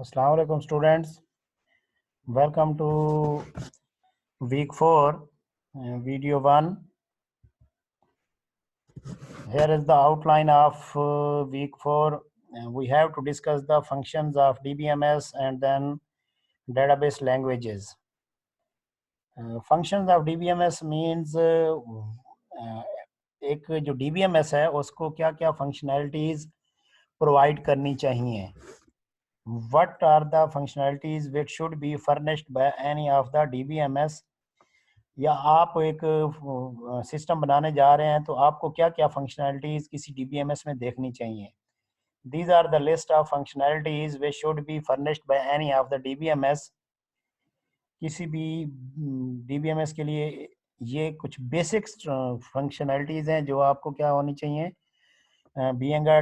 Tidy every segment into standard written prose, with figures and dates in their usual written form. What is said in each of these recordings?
Assalamu alaikum students. Welcome to week 4, video 1. Here is the outline of week 4. We have to discuss the functions of DBMS and then database languages. Functions of DBMS means एक जो DBMS है उसको क्या क्या functionalities provide करनी चाहिए. What are the functionalities which should be furnished by any of the DBMS? या आप एक सिस्टम बनाने जा रहे हैं तो आपको क्या क्या फंक्शनैलिटीज किसी DBMS में देखनी चाहिए. These are the list of functionalities which should be furnished by any of the DBMS. किसी भी DBMS के लिए ये कुछ बेसिक फंक्शनैलिटीज हैं जो आपको क्या होनी चाहिए. Being a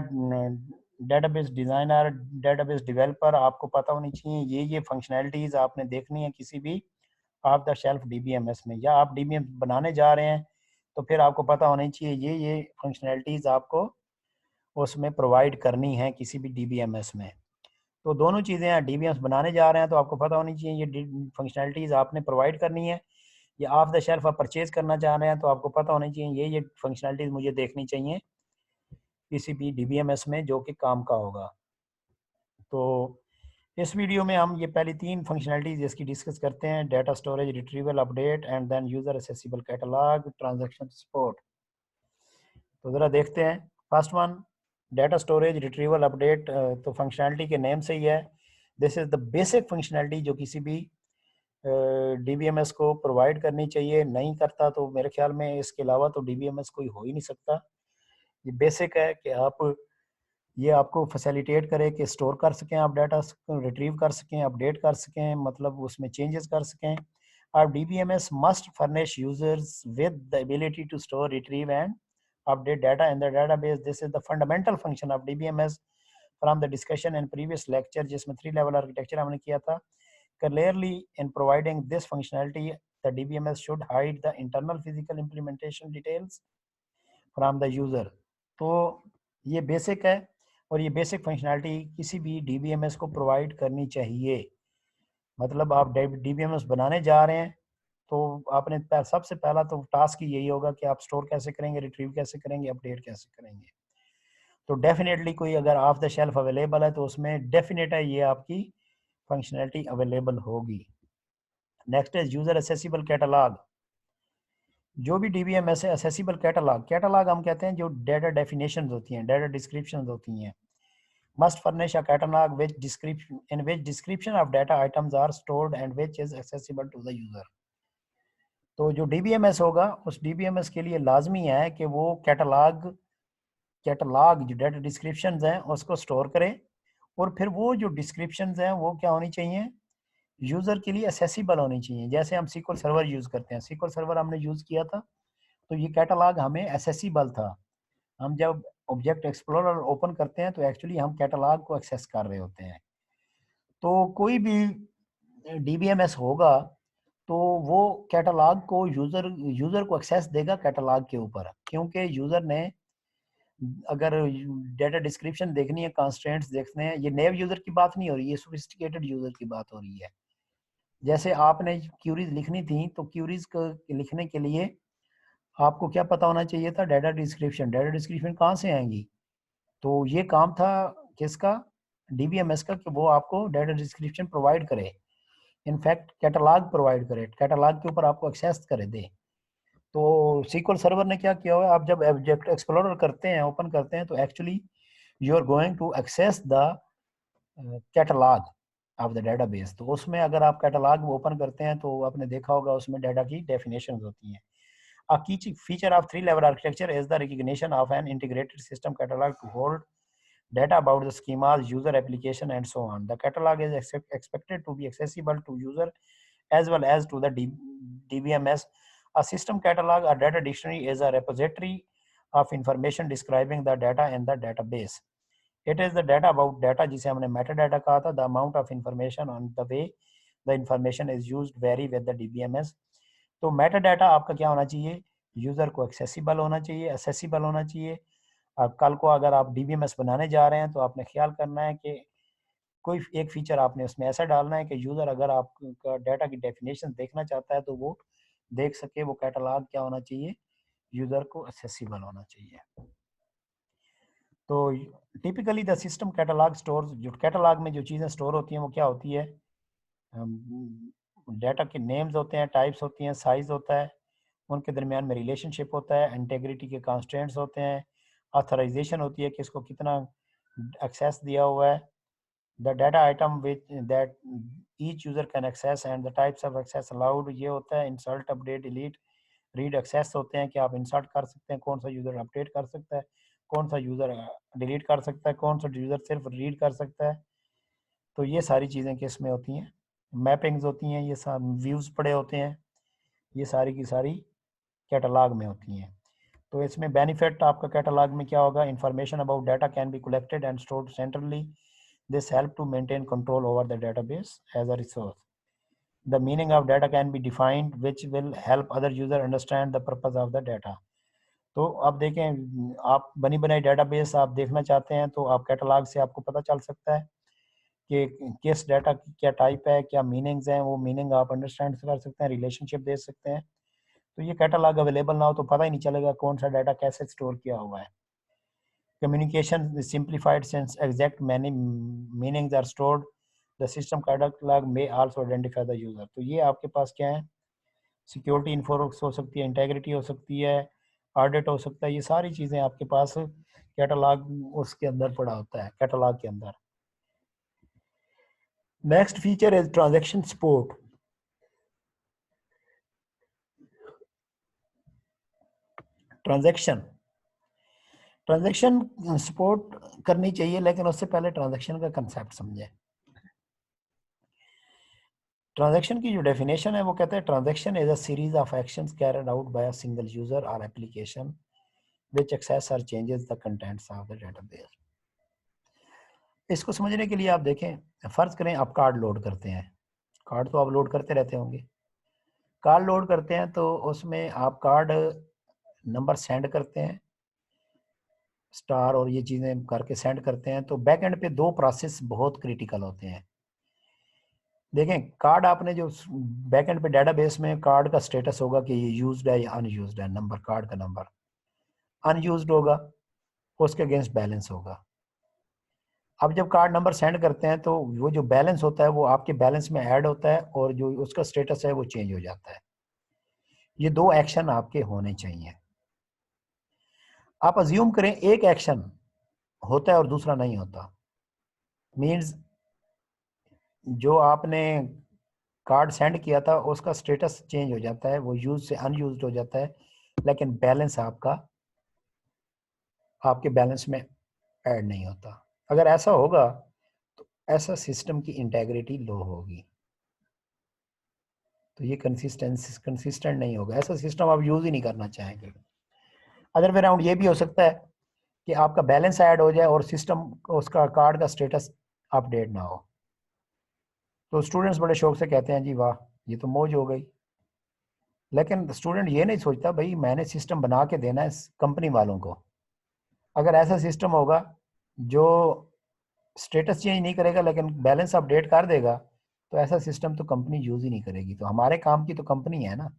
database designer, database developer, आपको पता होनी चाहिए ये फंक्शनैलिटीज आपने देखनी है किसी भी ऑफ द शेल्फ DBMS में. या आप DBMS बनाने जा रहे हैं तो फिर आपको पता होनी चाहिए ये फंक्शनैलिटीज आपको उसमें प्रोवाइड करनी है किसी भी DBMS में. तो दोनों चीज़ें हैं. DBMS बनाने जा रहे हैं तो आपको पता होनी चाहिए ये फंक्शनैलिटीज आपने प्रोवाइड करनी है. या ऑफ द शेल्फ आप परचेज करना चाह रहे हैं तो आपको पता होनी चाहिए ये फंक्शनैलिटीज मुझे देखनी चाहिए किसी भी DBMS में जो कि काम का होगा. तो इस वीडियो में हम ये पहली 3 फंक्शनैलिटीज इसकी डिस्कस करते हैं. Data storage, retrieval, update and then user accessible catalogue, transaction support. तो ज़रा देखते हैं. First one, data storage, retrieval, update. तो फंक्शनैलिटी के नेम से ही है. This is the basic functionality जो किसी भी DBMS को प्रोवाइड करनी चाहिए. नहीं करता तो मेरे ख्याल में इसके अलावा तो DBMS कोई हो ही नहीं सकता. ये बेसिक है कि आप ये आपको फैसिलिटेट करे कि स्टोर कर सकें, आप डाटा रिट्रीव कर सकें, अपडेट कर सकें, मतलब उसमें चेंजेस कर सकें. और DBMS must furnish users with the ability to store, retrieve and update data in the database. This is the fundamental function of DBMS from the discussion in previous lecture जिसमें 3 level architecture हमने किया था. Clearly in providing this functionality, the DBMS should hide the internal physical implementation details from the user. तो ये basic है और ये basic functionality किसी भी DBMS को प्रोवाइड करनी चाहिए. मतलब आप DBMS बनाने जा रहे हैं तो आपने सबसे पहला तो टास्क यही होगा कि आप स्टोर कैसे करेंगे, रिट्रीव कैसे करेंगे, अपडेट कैसे करेंगे. तो डेफिनेटली कोई अगर ऑफ द शेल्फ अवेलेबल है तो उसमें डेफिनेट है ये आपकी फंक्शनैलिटी अवेलेबल होगी. नेक्स्ट है यूजर एक्सेसिबल कैटलॉग. जो भी DBMS है, एक्सेसिबल कैटलॉग हम कहते हैं जो डाटा डेफिनेशंस होती हैं, डाटा डिस्क्रिप्शंस होती हैं. Must furnish a catalog which description of data items are stored and which is accessible to the user. तो जो DBMS होगा उस DBMS के लिए लाजमी है कि वो कैटलॉग जो डाटा डिस्क्रिप्शंस हैं उसको स्टोर करे और फिर वो जो डिस्क्रिप्शंस हैं वो क्या होनी चाहिए, यूज़र के लिए एक्सेसिबल होनी चाहिए. जैसे हम SQL सर्वर यूज़ करते हैं, SQL सर्वर हमने यूज़ किया था तो ये कैटलॉग हमें एक्सेसिबल था. हम जब ऑब्जेक्ट एक्सप्लोरर ओपन करते हैं तो एक्चुअली हम कैटलॉग को एक्सेस कर रहे होते हैं. तो कोई भी DBMS होगा तो वो कैटलॉग को यूज़र को एक्सेस देगा कैटलॉग के ऊपर, क्योंकि यूज़र ने अगर डाटा डिस्क्रिप्शन देखनी है, कंस्ट्रेंट्स देखने हैं, ये नेव यूज़र की बात नहीं हो रही है, सोफिस्टिकेटेड यूज़र की बात हो रही है. जैसे आपने क्यूरीज लिखनी थी तो क्यूरीज को लिखने के लिए आपको क्या पता होना चाहिए था, डाटा डिस्क्रिप्शन कहाँ से आएंगी. तो ये काम था किसका, DBMS का, कि वो आपको डाटा डिस्क्रिप्शन प्रोवाइड करे, इनफैक्ट कैटलॉग प्रोवाइड करे, कैटलॉग के ऊपर आपको एक्सेस करे दे. तो SQL सर्वर ने क्या किया हुआ है, आप जब ऑब्जेक्ट एक्सप्लोरर करते हैं, ओपन करते हैं, तो actually you are going to access the catalogue of the database. तो उसमें अगर आप कैटलॉग ओपन करते हैं तो आपने देखा होगा उसमें डाटा की डेफिनेशंस होती हैं. A key feature of 3-level architecture is the recognition of an integrated system catalog to hold data about the schemas, user application, and so on. The catalog is expected to be accessible to user as well as to the DBMS. A system catalog or data dictionary is a repository of information describing the data in the database. It is the data about data जिसे हमने metadata कहा था. The amount of information on the way the information is used vary with the DBMS. तो Meta data आपका क्या होना चाहिए, user को एक्सेसिबल होना चाहिए, एक्सेसिबल होना चाहिए. अब कल को अगर आप DBMS बनाने जा रहे हैं तो आपने ख्याल करना है कि कोई एक फीचर आपने उसमें ऐसा डालना है कि यूज़र अगर आपका डाटा की डेफिनेशन देखना चाहता है तो वो देख सके। वो कैटलॉग क्या होना चाहिए, यूज़र को एक्सेसिबल होना चाहिए। तो typically the system catalogue store, जो कैटलॉग में जो चीज़ें स्टोर होती हैं वो क्या होती है, डाटा के नेम्स होते हैं, टाइप्स होती हैं, साइज होता है, उनके दरमियान में रिलेशनशिप होता है, इंटेग्रिटी के कॉन्स्टेंट्स होते हैं, ऑथराइजेशन होती है कि इसको कितना एक्सेस दिया हुआ है, the data item which that each user can access and the types of access allowed, ये होता है। Insert, update, delete, read access होते हैं कि आप इंसर्ट कर सकते हैं, कौन सा यूज़र अपडेट कर सकता है, कौन सा यूज़र डिलीट कर सकता है, कौन सा यूज़र सिर्फ रीड कर सकता है। तो ये सारी चीज़ें किस में होती हैं, मैपिंग्स होती हैं, ये सब व्यूज़ पड़े होते हैं, ये सारी की सारी कैटलॉग में होती हैं। तो इसमें बेनिफिट आपका कैटलॉग में क्या होगा, information about data can be collected and stored centrally, this help to maintain control over the database as a resource, the meaning of data can be defined which will help other user understand the purpose of the data. तो अब देखें, आप बनी बनाई database आप देखना चाहते हैं तो आप कैटलॉग से आपको पता चल सकता है कि किस डाटा की क्या टाइप है, क्या मीनिंग्स हैं, वो मीनिंग आप अंडरस्टैंड कर सकते हैं, रिलेशनशिप दे सकते हैं। तो ये कैटलॉग अवेलेबल ना हो तो पता ही नहीं चलेगा कौन सा डाटा कैसे स्टोर किया हुआ है। Communication simplified since exact many meanings are stored, the system catalogue में आल्सो आइडेंटिफाई द यूजर। तो ये आपके पास क्या है, सिक्योरिटी इन्फोर्स हो सकती है, इंटेग्रिटी हो सकती है, ऑडिट हो सकता है, ये सारी चीज़ें आपके पास कैटलॉग उसके अंदर पड़ा होता है, कैटलॉग के अंदर। Next feature is transaction support. Transaction support करनी चाहिए, लेकिन उससे पहले ट्रांजैक्शन का कंसेप्ट समझें। ट्रांजैक्शन की जो डेफिनेशन है वो कहते हैं transaction is a series of actions carried out by a single user और एप्लीकेशन व्हिच एक्सेस और changes the contents of the database. इसको समझने के लिए आप देखें, फर्ज करें आप कार्ड लोड करते हैं, कार्ड तो आप लोड करते रहते होंगे, कार्ड लोड करते हैं तो उसमें आप कार्ड नंबर सेंड करते हैं, स्टार और ये चीज़ें करके सेंड करते हैं। तो बैक एंड पे दो प्रोसेस बहुत क्रिटिकल होते हैं। देखें, कार्ड आपने जो बैक एंड पे डेटाबेस में कार्ड का स्टेटस होगा कि ये यूज्ड है या अनयूज्ड है, नंबर, कार्ड का नंबर अनयूज्ड होगा, उसके अगेंस्ट बैलेंस होगा। अब जब कार्ड नंबर सेंड करते हैं तो वो जो बैलेंस होता है वो आपके बैलेंस में ऐड होता है और जो उसका स्टेटस है वो चेंज हो जाता है। ये दो एक्शन आपके होने चाहिए। आप अज्यूम करें एक एक्शन होता है और दूसरा नहीं होता, मीन्स जो आपने कार्ड सेंड किया था उसका स्टेटस चेंज हो जाता है, वो यूज से अनयूज्ड हो जाता है, लेकिन बैलेंस आपके बैलेंस में ऐड नहीं होता। अगर ऐसा होगा तो ऐसा सिस्टम की इंटेग्रिटी लो होगी, तो ये कंसिस्टेंट नहीं होगा, ऐसा सिस्टम आप यूज ही नहीं करना चाहेंगे। अदर वे राउंड ये भी हो सकता है कि आपका बैलेंस ऐड हो जाए और सिस्टम उसका कार्ड का स्टेटस अपडेट ना हो, तो स्टूडेंट्स बड़े शौक से कहते हैं जी वाह ये तो मौज हो गई, लेकिन स्टूडेंट ये नहीं सोचता भाई मैंने सिस्टम बना के देना है कंपनी वालों को। अगर ऐसा सिस्टम होगा जो स्टेटस चेंज नहीं करेगा लेकिन बैलेंस अपडेट कर देगा, तो ऐसा सिस्टम तो कंपनी यूज ही नहीं करेगी, तो हमारे काम की तो कंपनी है ना।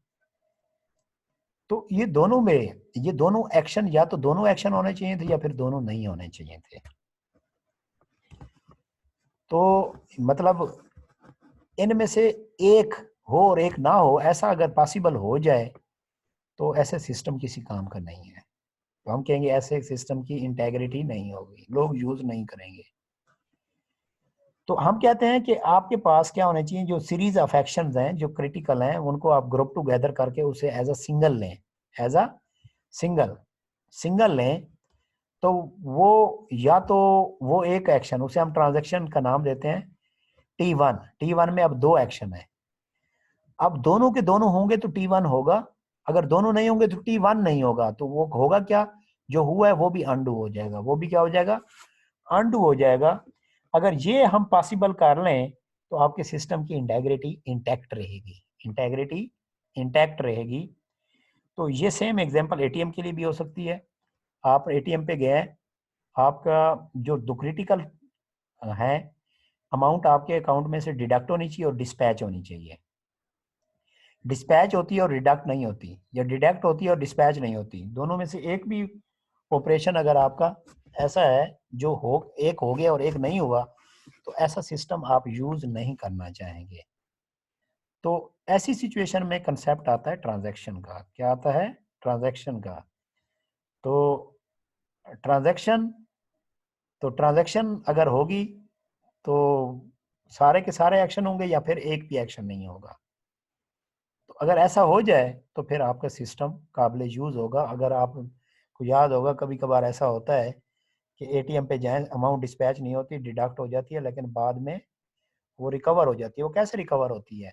तो ये दोनों में, ये दोनों एक्शन, या तो दोनों एक्शन होने चाहिए थे या फिर दोनों नहीं होने चाहिए थे। तो मतलब इनमें से एक हो और एक ना हो, ऐसा अगर पॉसिबल हो जाए तो ऐसे सिस्टम किसी काम का नहीं है। तो हम कहेंगे ऐसे सिस्टम की इंटेग्रिटी नहीं होगी, लोग यूज नहीं करेंगे। तो हम कहते हैं कि आपके पास क्या होने चाहिए, जो सीरीज ऑफ एक्शंस हैं जो क्रिटिकल हैं उनको आप ग्रुप टुगेदर करके उसे एज अ सिंगल लें, एज अ सिंगल सिंगल लें। तो वो या तो वो एक एक्शन, उसे हम ट्रांजैक्शन का नाम देते हैं T1। T1 में अब दो एक्शन है, अब दोनों के दोनों होंगे तो T1 होगा, अगर दोनों नहीं होंगे तो T1 नहीं होगा। तो वो होगा क्या, जो हुआ है वो भी अंडू हो जाएगा, वो भी क्या हो जाएगा, अंडू हो जाएगा। अगर ये हम पॉसिबल कर लें तो आपके सिस्टम की इंटेग्रिटी इंटैक्ट रहेगी, इंटेग्रिटी इंटैक्ट रहेगी। तो ये सेम एग्जांपल एटीएम के लिए भी हो सकती है। आप एटीएम पे गए, आपका जो दो क्रिटिकल है अमाउंट आपके अकाउंट में से डिडक्ट होनी चाहिए और डिस्पैच होनी चाहिए। डिस्पैच होती है और डिडक्ट नहीं होती, या डिडक्ट होती है और डिस्पैच नहीं होती। दोनों में से एक भी ऑपरेशन अगर आपका ऐसा है जो एक हो गया और एक नहीं हुआ, तो ऐसा सिस्टम आप यूज नहीं करना चाहेंगे। तो ऐसी सिचुएशन में कंसेप्ट आता है ट्रांजैक्शन का। क्या आता है? ट्रांजैक्शन का। तो ट्रांजैक्शन तो ट्रांजैक्शन अगर होगी तो सारे के सारे एक्शन होंगे या फिर एक भी एक्शन नहीं होगा। तो अगर ऐसा हो जाए तो फिर आपका सिस्टम काबिल यूज होगा। अगर आपको याद होगा कभी कभार ऐसा होता है कि एटीएम पे जाएं, अमाउंट डिस्पैच नहीं होती, डिडक्ट हो जाती है, लेकिन बाद में वो रिकवर हो जाती है। वो कैसे रिकवर होती है?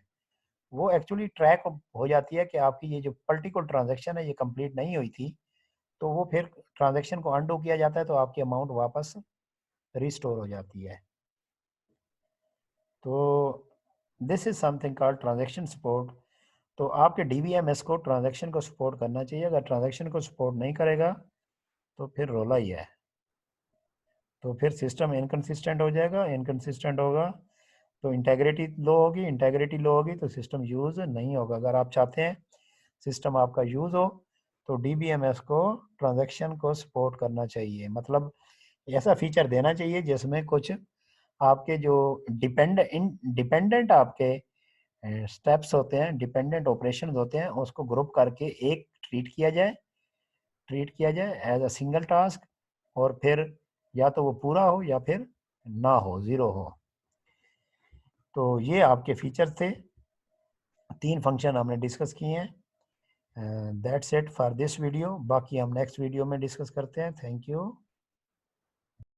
वो एक्चुअली ट्रैक हो जाती है कि आपकी ये जो पर्टिकुलर ट्रांजैक्शन है ये कंप्लीट नहीं हुई थी, तो वो फिर ट्रांजैक्शन को अनडू किया जाता है, तो आपकी अमाउंट वापस रिस्टोर हो जाती है। तो this is something called transaction support. तो आपके डीबीएमएस को ट्रांजैक्शन को सपोर्ट करना चाहिए। अगर ट्रांजैक्शन को सपोर्ट नहीं करेगा तो फिर रोला ही है। तो फिर सिस्टम इनकंसिस्टेंट हो जाएगा, इनकंसिस्टेंट होगा तो इंटेग्रिटी लो होगी तो सिस्टम यूज़ नहीं होगा। अगर आप चाहते हैं सिस्टम आपका यूज़ हो तो डीबीएमएस को ट्रांजैक्शन को सपोर्ट करना चाहिए। मतलब ऐसा फीचर देना चाहिए जिसमें कुछ आपके जो डिपेंडेंट आपके स्टेप्स होते हैं, डिपेंडेंट ऑपरेशन होते हैं, उसको ग्रुप करके एक ट्रीट किया जाए एज अ सिंगल टास्क, और फिर या तो वो पूरा हो या फिर ना हो, ज़ीरो हो। तो ये आपके फीचर थे, 3 फंक्शन हमने डिस्कस किए हैं। That's it for this video. बाकी हम नेक्स्ट वीडियो में डिस्कस करते हैं। Thank you.